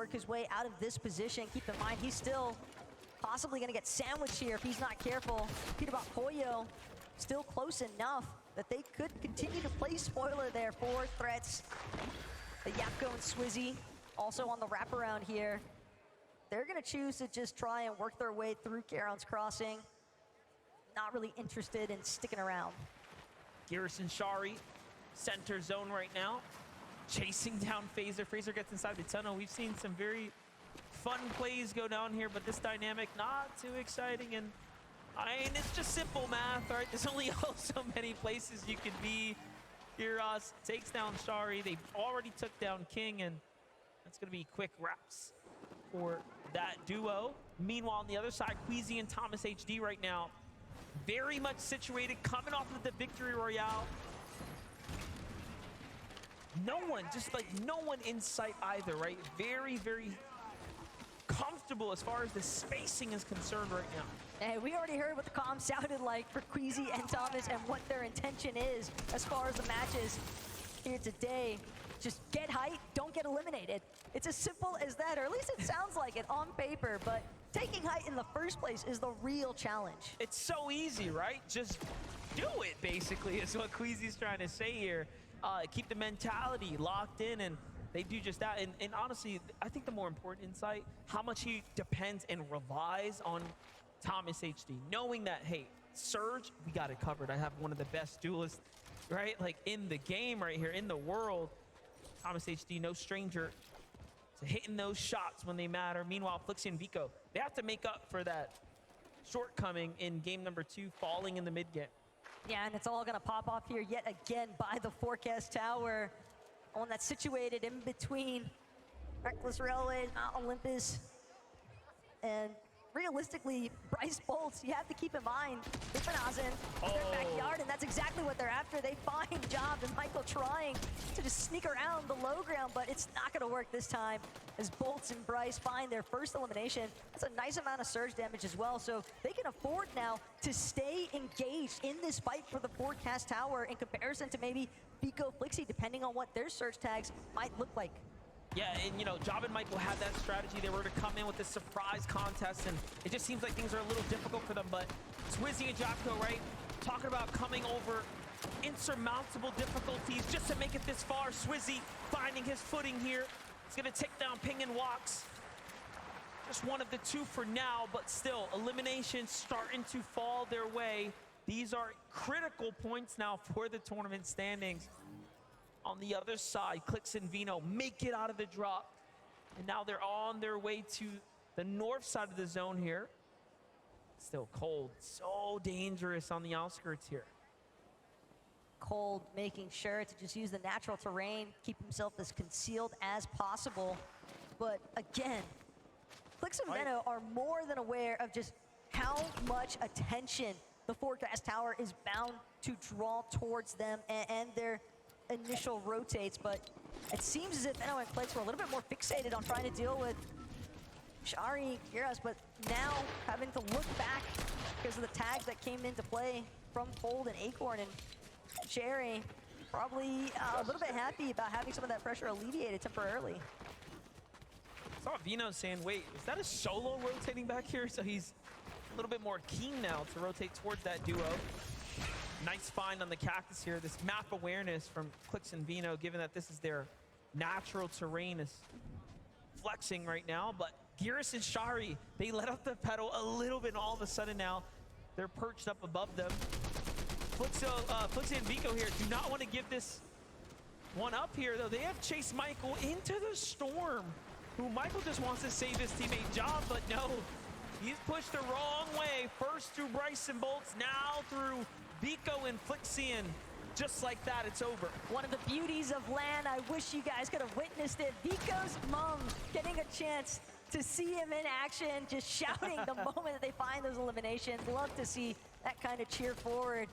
work his way out of this position. Keep in mind, he's still possibly going to get sandwiched here if he's not careful. Peter Poyo still close enough that they could continue to play spoiler there for threats. The Yapko and Swizzy also on the wraparound here. They're going to choose to just try and work their way through Charon's Crossing. Not really interested in sticking around. Garrison Shari, center zone right now, chasing down Phaser. Phaser gets inside the tunnel. We've seen some very fun plays go down here, but this dynamic not too exciting. And I mean, it's just simple math, right? There's only so many places you could be. Kiros takes down Shari. They already took down King, and that's going to be quick wraps for that duo. Meanwhile, on the other side, Queasy and Thomas HD right now, very much situated, coming off of the victory royale. No one, just like no one in sight either, right? Very, very comfortable as far as the spacing is concerned right now. Hey, we already heard what the comm sounded like for Queasy and Thomas and what their intention is as far as the matches here today. Just get height, don't get eliminated. It's as simple as that, or at least it sounds like it on paper, but taking height in the first place is the real challenge. It's so easy, right? Just do it, basically, is what Queasy's trying to say here. Keep the mentality locked in, and they do just that. And honestly, I think the more important insight, how much he depends and relies on Thomas HD, knowing that, hey, Surge, we got it covered. I have one of the best duelists, right? Like in the game right here, in the world. Thomas HD, no stranger to hitting those shots when they matter. Meanwhile, Flixie and Vico, they have to make up for that shortcoming in game number 2, falling in the mid game. Yeah, and it's all going to pop off here yet again by the Forecast Tower. One that's situated in between Reckless Railway, Mount Olympus, and realistically, Bryce Bolts, you have to keep in mind, Ifanaz in their backyard, and that's exactly what they're after. They find Job and Michael trying to just sneak around the low ground, but it's not going to work this time as Bolts and Bryce find their first elimination. That's a nice amount of surge damage as well, so they can afford now to stay engaged in this fight for the Forecast Tower in comparison to maybe Vico, Flixie, depending on what their search tags might look like. Yeah, and you know, Job and Michael had that strategy. They were to come in with this surprise contest, and it just seems like things are a little difficult for them. But Swizzy and Jocko, right, talking about coming over insurmountable difficulties just to make it this far. Swizzy finding his footing here. He's gonna take down Ping and Walks. Just one of the two for now, but still, elimination starting to fall their way. These are critical points now for the tournament standings. On the other side, Clix and Vino make it out of the drop. And now they're on their way to the north side of the zone here. Still cold, so dangerous on the outskirts here. Cold, making sure to just use the natural terrain, keep himself as concealed as possible. But again, Clix and Vino are more than aware of just how much attention the Forecast Tower is bound to draw towards them and their initial rotates, but it seems as if Veno and Clix were a little bit more fixated on trying to deal with Shari, Kiros, but now having to look back because of the tags that came into play from Fold and Acorn, and Sherry probably a little bit happy about having some of that pressure alleviated temporarily. I saw Vino saying, wait, is that a solo rotating back here? So he's a little bit more keen now to rotate towards that duo. Nice find on the Cactus here. This map awareness from Clix and Vino, given that this is their natural terrain, is flexing right now. But Geras and Shari, they let up the pedal a little bit, and all of a sudden now they're perched up above them. Flixie and Vico here do not want to give this one up here, though. They have chased Michael into the storm, who Michael just wants to save his teammate Job, but no. He's pushed the wrong way. First through Bryce and Bolts, now through Vico and Flixie, and just like that, it's over. One of the beauties of LAN, I wish you guys could have witnessed it. Vico's mom getting a chance to see him in action, just shouting the moment that they find those eliminations. Love to see that kind of cheer forward.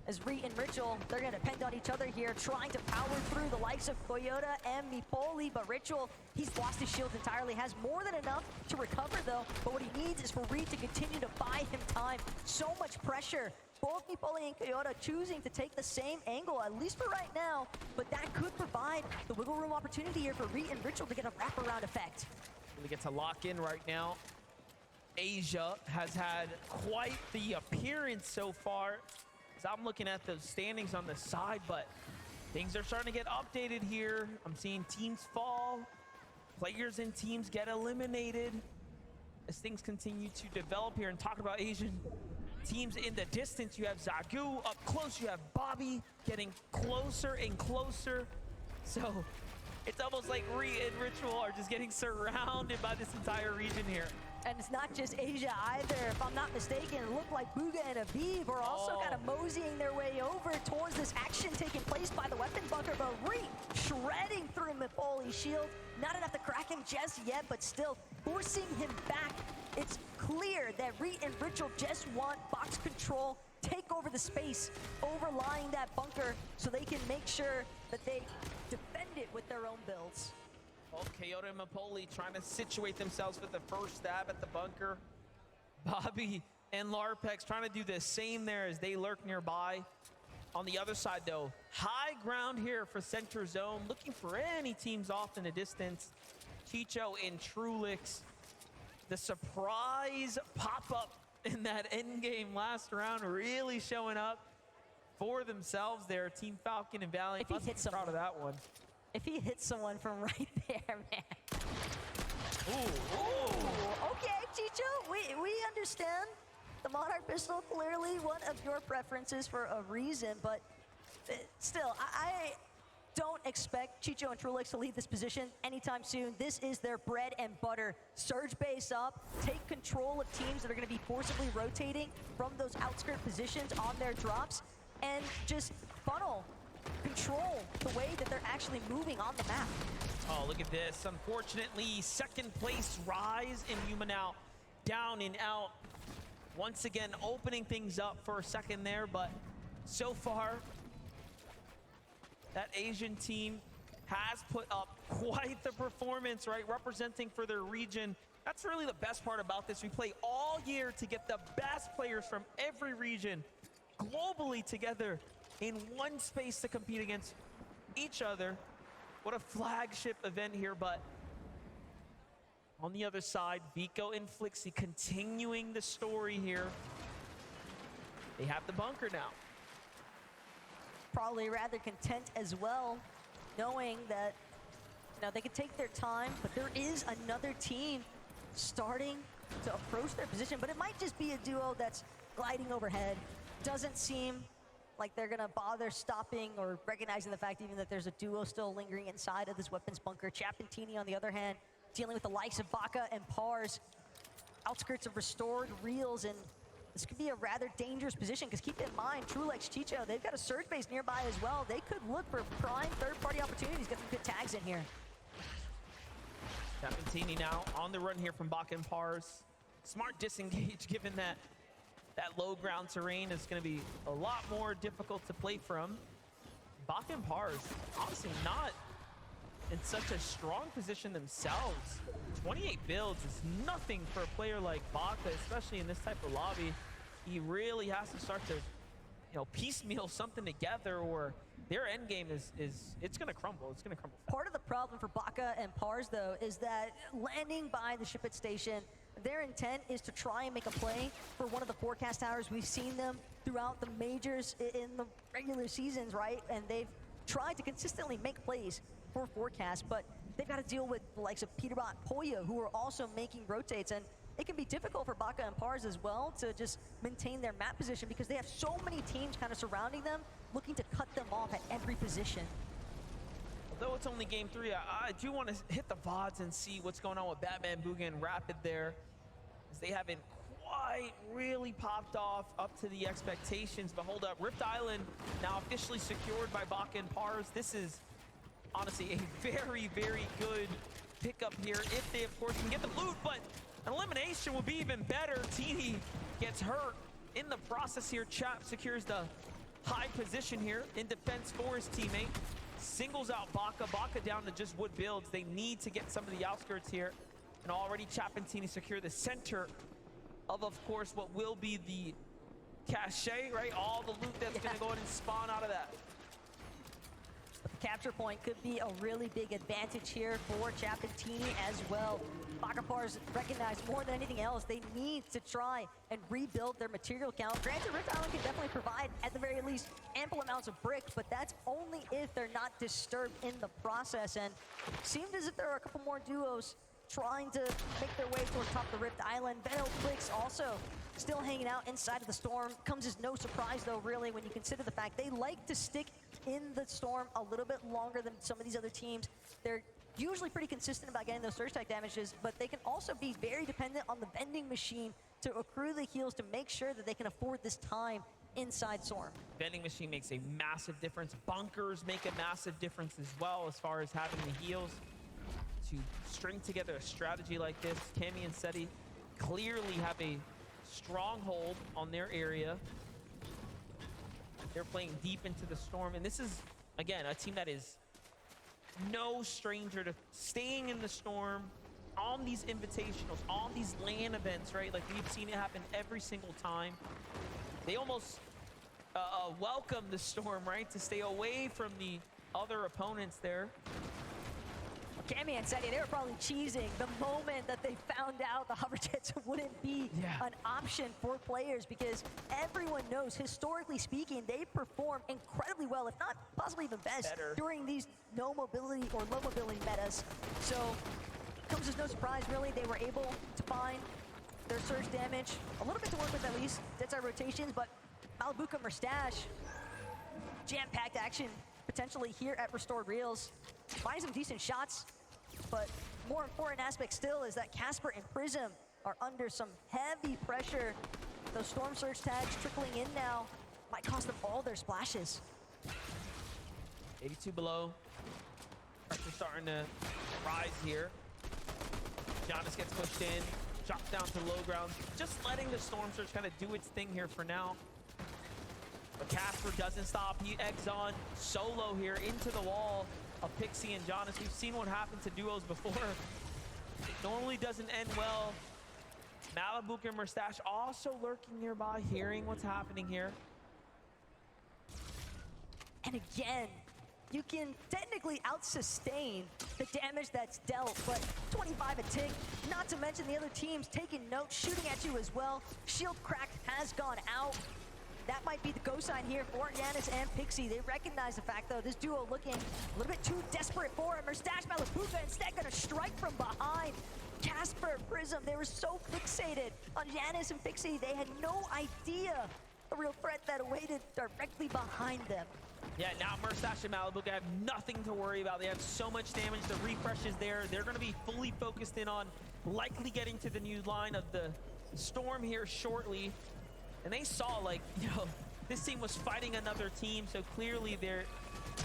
As Reet and Ritual, they're going to depend on each other here, trying to power through the likes of Toyota and Mipoli, but Ritual, he's lost his shield entirely, has more than enough to recover though, but what he needs is for Reet to continue to buy him time. So much pressure. Both Mipoli and Toyota choosing to take the same angle, at least for right now, but that could provide the wiggle room opportunity here for Reet and Ritual to get a wraparound effect. Really get to lock in right now. Asia has had quite the appearance so far. As I'm looking at the standings on the side, but things are starting to get updated here. I'm seeing teams fall, players and teams get eliminated as things continue to develop here. And talking about Asian teams in the distance, you have Zagu up close, you have Bobby getting closer and closer. So it's almost like Re and Ritual are just getting surrounded by this entire region here. And it's not just Asia either. If I'm not mistaken, it looked like Bugha and Aviv are also kind of moseying their way over towards this action taking place by the weapon bunker. But Re shredding through Mipoli's shield. Not enough to crack him just yet, but still forcing him back. It's clear that Re and Ritual just want box control, take over the space overlying that bunker so they can make sure that they defend it with their own builds. Oh, Kyoto and Mapoli trying to situate themselves for the first stab at the bunker. Bobby and Larpex trying to do the same there as they lurk nearby. On the other side, though, high ground here for center zone, looking for any teams off in the distance. Chicho and Trulix, the surprise pop-up in that end game last round, really showing up for themselves there. Team Falcon and Valiant, If he hits proud of that one. If he hits someone from right there, man. Ooh. Okay, Chicho, we understand. The Monarch pistol, clearly one of your preferences for a reason, but still, I don't expect Chicho and Trulix to leave this position anytime soon. This is their bread and butter. Surge base up, take control of teams that are gonna be forcibly rotating from those outskirt positions on their drops, and just funnel, control the way that they're actually moving on the map. Oh, look at this. Unfortunately, second place Rise and Yuma now down and out. Once again, opening things up for a second there, but so far, that Asian team has put up quite the performance, right? Representing for their region. That's really the best part about this. We play all year to get the best players from every region globally together in one space to compete against each other. What a flagship event here, but on the other side, Vico and Flixie continuing the story here. They have the bunker now. Probably rather content as well, knowing that they could take their time, but there is another team starting to approach their position, but it might just be a duo that's gliding overhead. Doesn't seem like they're gonna bother stopping or recognizing the fact even that there's a duo still lingering inside of this weapons bunker. Chapentini, on the other hand, dealing with the likes of Baka and Pars. Outskirts of restored reels, and this could be a rather dangerous position because keep in mind, Trulix, Chicho, they've got a surge base nearby as well. They could look for prime third-party opportunities, get some good tags in here. Chapentini now on the run here from Baka and Pars. Smart disengage given that low ground terrain is going to be a lot more difficult to play from. Baka and Pars, honestly not in such a strong position themselves. 28 builds is nothing for a player like Baka, especially in this type of lobby. He really has to start to, piecemeal something together, or their end game is it's gonna crumble. It's gonna crumble. Part of the problem for Baka and Pars, though, is that landing by the ship at station, their intent is to try and make a play for one of the forecast towers. We've seen them throughout the majors in the regular seasons, right? And they've tried to consistently make plays for forecast, but they've got to deal with the likes of Peterbot, Poya, who are also making rotates, and it can be difficult for Baka and Pars as well to just maintain their map position because they have so many teams kind of surrounding them, looking to cut them off at every position. Although it's only game 3, I do want to hit the VODs and see what's going on with Batman, Bugha, and Rapid there, as they haven't quite really popped off up to the expectations. But hold up, Rift Island now officially secured by Baka and Pars. This is honestly a very, very good pickup here if they, of course, can get the loot, but an elimination would be even better. Teeny gets hurt in the process here. Chap secures the high position here in defense for his teammate. Singles out Baka. Baka down to just wood builds. They need to get some of the outskirts here. And already Chap and Teeny secure the center of course, what will be the cache, right? All the loot that's gonna go ahead and spawn out of that. capture point could be a really big advantage here for Chapentini as well. Bakapars recognize more than anything else, they need to try and rebuild their material count. Granted, Rift Island can definitely provide, at the very least, ample amounts of brick, but that's only if they're not disturbed in the process. And seemed as if there are a couple more duos trying to make their way toward top of the Rift Island. Venom Clicks also still hanging out inside of the storm. Comes as no surprise, though, really, when you consider the fact they like to stick in the storm a little bit longer than some of these other teams. They're usually pretty consistent about getting those surge attack damages, but they can also be very dependent on the vending machine to accrue the heals to make sure that they can afford this time inside Storm. Vending machine makes a massive difference. Bunkers make a massive difference as well as far as having the heals to string together a strategy like this. Cammy and Seti clearly have a stronghold on their area. They're playing deep into the storm, and this is, again, a team that is no stranger to staying in the storm on these invitationals, on these LAN events, right? Like, we've seen it happen every single time. They almost welcome the storm, right? To stay away from the other opponents there. Cammy and Seti, they were probably cheesing the moment that they found out the hover jets wouldn't be an option for players, because everyone knows, historically speaking, they perform incredibly well, if not possibly even best, during these no mobility or low mobility metas. So comes as no surprise, really, they were able to find their surge damage, a little bit to work with at least, Deadside rotations, but Malabuka Merstash, jam-packed action potentially here at Restored Reels. Finding some decent shots, but more important aspect still is that Casper and Prism are under some heavy pressure. Those Storm Surge tags trickling in now might cost them all their splashes. 82 below. Pressure starting to rise here. Giannis gets pushed in, dropped down to low ground. Just letting the Storm Surge kind of do its thing here for now. But Casper doesn't stop. He eggs on solo here into the wall of Pixie and Giannis. We've seen what happened to duos before. It normally doesn't end well. Malabuka and Merstash also lurking nearby, hearing what's happening here. And again, you can technically out-sustain the damage that's dealt, but 25 a tick, not to mention the other teams taking notes, shooting at you as well. Shield crack has gone out. That might be the go sign here for Giannis and Pixie. They recognize the fact, though, this duo looking a little bit too desperate for him. Merstash, Malabuka instead gonna strike from behind. Casper, Prism, they were so fixated on Giannis and Pixie, they had no idea the real threat that awaited directly behind them. Yeah, now Merstash and Malabuka have nothing to worry about. They have so much damage. The refresh is there. They're going to be fully focused in on likely getting to the new line of the storm here shortly. And they saw, like, you know, this team was fighting another team, so clearly they're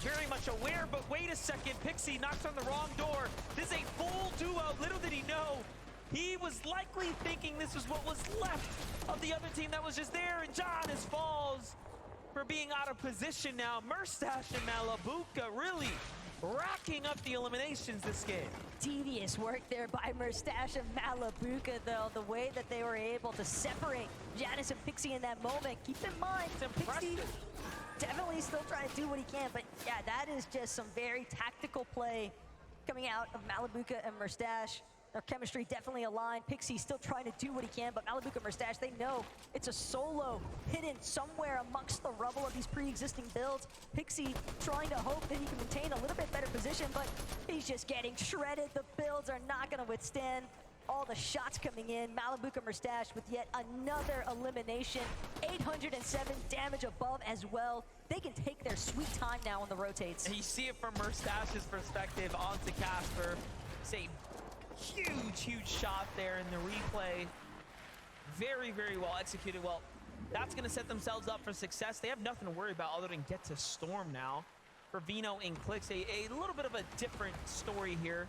very much aware. But wait a second, Pixie knocks on the wrong door. This is a full duo. Little did he know, he was likely thinking this was what was left of the other team that was just there, and Giannis falls for being out of position now. Merstash and Malabuka really racking up the eliminations this game. Devious work there by Merstash and Malabuka, though. The way that they were able to separate Giannis and Pixie in that moment. Keep in mind, Pixie definitely still trying to do what he can, but yeah, that is just some very tactical play coming out of Malabuka and Merstash. Their chemistry definitely aligned. Pixie still trying to do what he can, but Malabuka and Merstash, they know it's a solo hidden somewhere amongst the rubble of these pre-existing builds. Pixie trying to hope that he can maintain a little bit better position, but he's just getting shredded. The builds are not going to withstand all the shots coming in. Malabuka Merstash with yet another elimination. 807 damage above as well. They can take their sweet time now on the rotates. And you see it from Merstash's perspective onto Casper. Say huge shot there in the replay. Very well executed. Well, that's going to set themselves up for success. They have nothing to worry about other than get to Storm now. For Vino and Clix, a little bit of a different story here.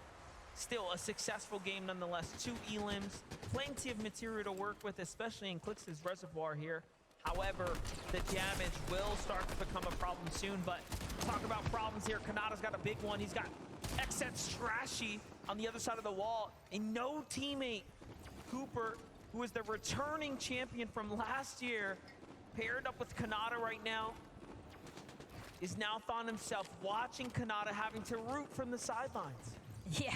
Still a successful game nonetheless. 2 elims, plenty of material to work with, especially in Clix's reservoir here. However, the damage will start to become a problem soon. But talk about problems here. Kanata's got a big one. He's got XZ Strashy on the other side of the wall. A no teammate, Cooper, who is the returning champion from last year, paired up with Kanata right now. is now found himself watching Kanata having to root from the sidelines. Yeah,